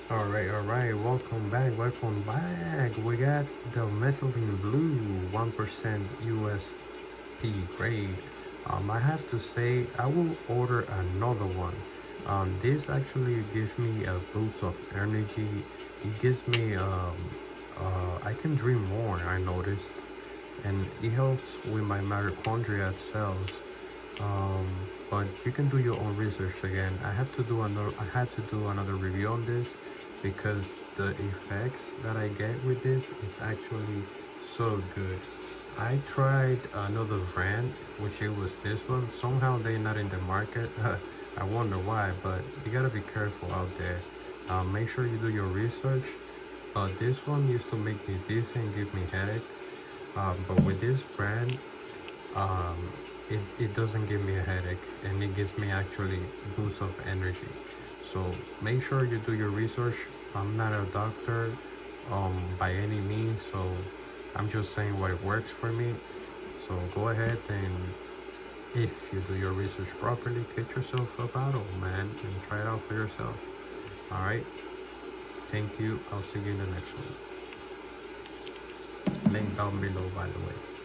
Alright, welcome back. We got the Methylene Blue 1% USP grade. I have to say, I will order another one. This actually gives me a boost of energy. It gives me, I can dream more, I noticed. And it helps with my mitochondria cells. Um, but you can do your own research again. I had to do another review on this because the effects that I get with this is actually so good. I tried another brand, which it was this one. Somehow they're not in the market. I wonder why, but you gotta be careful out there. Make sure you do your research. This one used to make me dizzy and give me headache. But with this brand, um, it doesn't give me a headache and it gives me actually boost of energy. So make sure you do your research. I'm not a doctor by any means, so I'm just saying what works for me. So go ahead and if you do your research properly, get yourself a bottle, man, and try it out for yourself. All right, thank you. I'll see you in the next one. Link down below, by the way.